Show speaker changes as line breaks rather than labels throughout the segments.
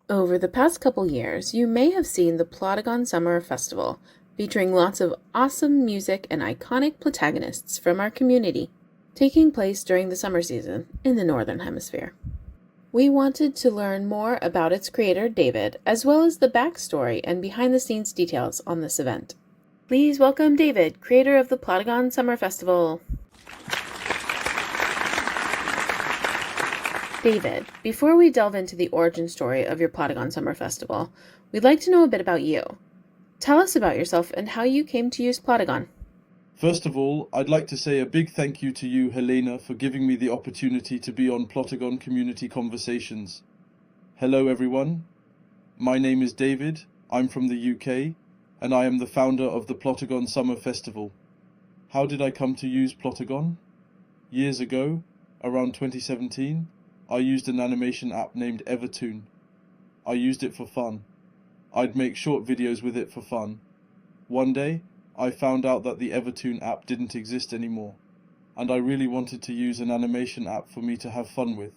Over the past couple years, you may have seen the Plotagon Summer Festival, featuring lots of awesome music and iconic protagonists from our community, taking place during the summer season in the Northern Hemisphere. We wanted to learn more about its creator, David, as well as the backstory and behind-the-scenes details on this event. Please welcome David, creator of the Plotagon Summer Festival. David, before we delve into the origin story of your Plotagon Summer Festival, we'd like to know a bit about you. Tell us about yourself and how you came to use Plotagon.
First of all, I'd like to say a big thank you to you, Helena, for giving me the opportunity to be on Plotagon Community Conversations. Hello everyone, my name is David, I'm from the UK, and I am the founder of the Plotagon Summer Festival. How did I come to use Plotagon? Years ago, around 2017, I used an animation app named Evertoon. I used it for fun. I'd make short videos with it for fun. One day, I found out that the Evertoon app didn't exist anymore, and I really wanted to use an animation app for me to have fun with.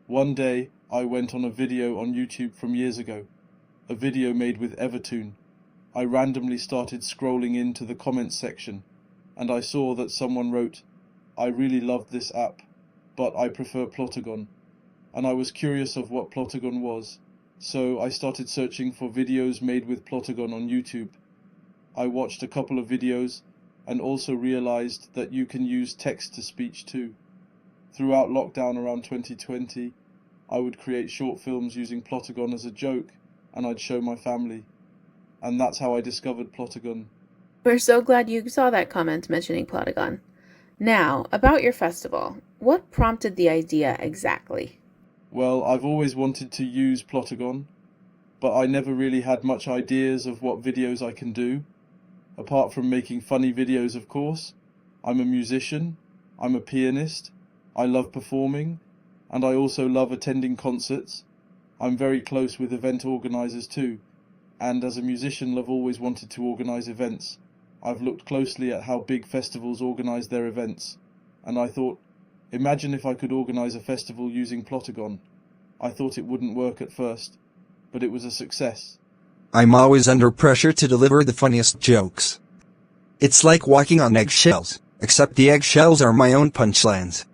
One day, I went on a video on YouTube from years ago, a video made with Evertoon. I randomly started scrolling into the comments section, and I saw that someone wrote, "I really loved this app, but I prefer Plotagon," and I was curious of what Plotagon was, so I started searching for videos made with Plotagon on YouTube. I watched a couple of videos and also realized that you can use text-to-speech too. Throughout lockdown around 2020, I would create short films using Plotagon as a joke, and I'd show my family. And that's how I discovered Plotagon.
We're so glad you saw that comment mentioning Plotagon. Now, about your festival, what prompted the idea exactly?
Well, I've always wanted to use Plotagon, but I never really had much ideas of what videos I can do. Apart from making funny videos, of course. I'm a musician, I'm a pianist, I love performing, and I also love attending concerts. I'm very close with event organizers too, and as a musician I've always wanted to organize events. I've looked closely at how big festivals organize their events, and I thought, imagine if I could organize a festival using Plotagon. I thought it wouldn't work at first, but it was a success.
I'm always under pressure to deliver the funniest jokes. It's like walking on eggshells, except the eggshells are my own punchlines.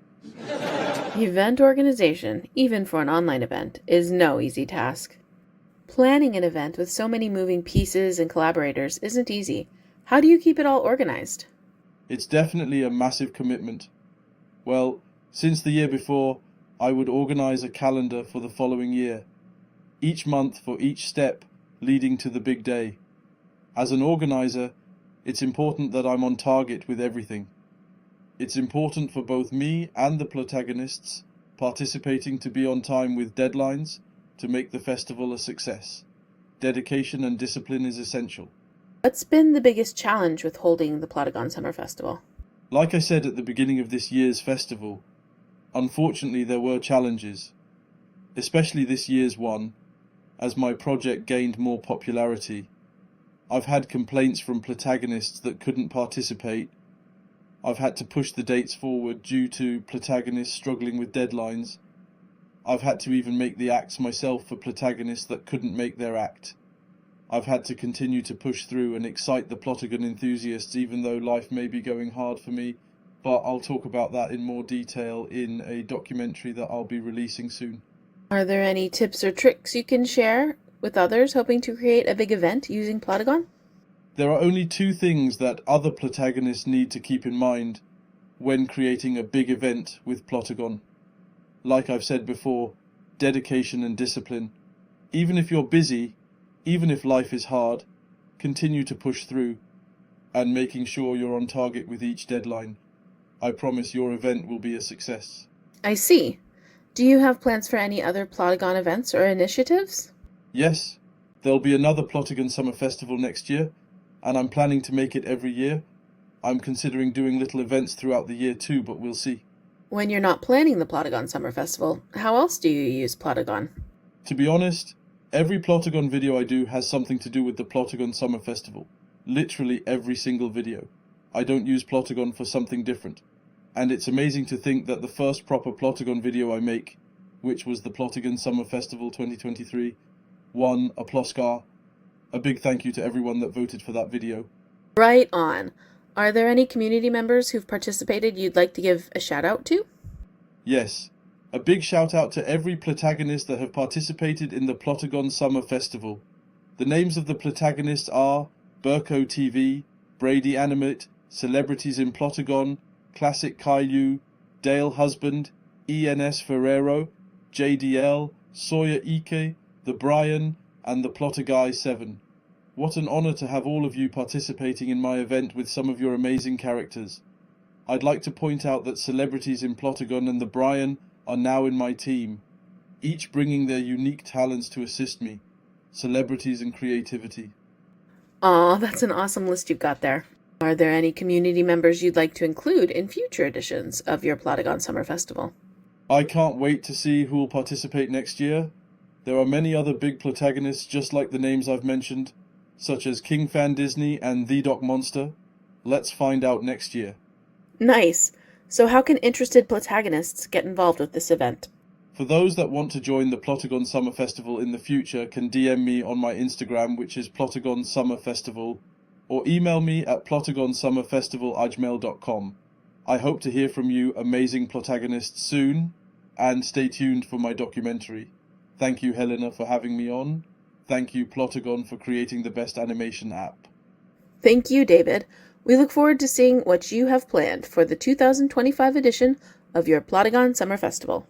Event organization, even for an online event, is no easy task. Planning an event with so many moving pieces and collaborators isn't easy. How do you keep it all organized?
It's definitely a massive commitment. Well, since the year before, I would organize a calendar for the following year, each month for each step leading to the big day. As an organizer, it's important that I'm on target with everything. It's important for both me and the protagonists participating to be on time with deadlines to make the festival a success. Dedication and discipline is essential.
What's been the biggest challenge with holding the Plotagon Summer Festival?
Like I said at the beginning of this year's festival, unfortunately there were challenges, especially this year's one, as my project gained more popularity. I've had complaints from protagonists that couldn't participate. I've had to push the dates forward due to protagonists struggling with deadlines. I've had to even make the acts myself for protagonists that couldn't make their act. I've had to continue to push through and excite the Plotagon enthusiasts even though life may be going hard for me, but I'll talk about that in more detail in a documentary that I'll be releasing soon.
Are there any tips or tricks you can share with others hoping to create a big event using Plotagon?
There are only two things that other protagonists need to keep in mind when creating a big event with Plotagon. Like I've said before, dedication and discipline. Even if you're busy, even if life is hard, continue to push through and making sure you're on target with each deadline. I promise your event will be a success.
I see. Do you have plans for any other Plotagon events or initiatives?
Yes, there'll be another Plotagon Summer Festival next year, and I'm planning to make it every year. I'm considering doing little events throughout the year too, but we'll see.
When you're not planning the Plotagon Summer Festival, how else do you use Plotagon?
To be honest, every Plotagon video I do has something to do with the Plotagon Summer Festival. Literally every single video. I don't use Plotagon for something different. And it's amazing to think that the first proper Plotagon video I make, which was the Plotagon Summer Festival 2023, won a Ploscar. A big thank you to everyone that voted for that video.
Right on. Are there any community members who've participated you'd like to give a shout out to?
Yes, a big shout out to every Plotagonist that have participated in the Plotagon Summer Festival. The names of the Plotagonists are Berco TV, Braidy Animate, Celebrities in Plotagon, Classic Caillou, Dale Husband, ENSFERRERO, JDL, Sawyer Ique, the BRYAN, and the Plotagon 7. What an honor to have all of you participating in my event with some of your amazing characters. I'd like to point out that Celebrities in Plotagon and the BRYAN are now in my team, each bringing their unique talents to assist me. Celebrities and creativity.
Aw, that's an awesome list you've got there. Are there any community members you'd like to include in future editions of your Plotagon Summer Festival?
I can't wait to see who will participate next year. There are many other big Plotagonists just like the names I've mentioned, such as KingFanDisney and THEDocMonster. Let's find out next year.
Nice. So how can interested Plotagonists get involved with this event?
For those that want to join the Plotagon Summer Festival in the future can DM me on my Instagram, which is Plotagon Summer Festival, or email me at plotagonsummerfestival@gmail.com. I hope to hear from you amazing Plotagonists soon, and stay tuned for my documentary. Thank you, Helena, for having me on. Thank you, Plotagon, for creating the best animation app.
Thank you, David. We look forward to seeing what you have planned for the 2025 edition of your Plotagon Summer Festival.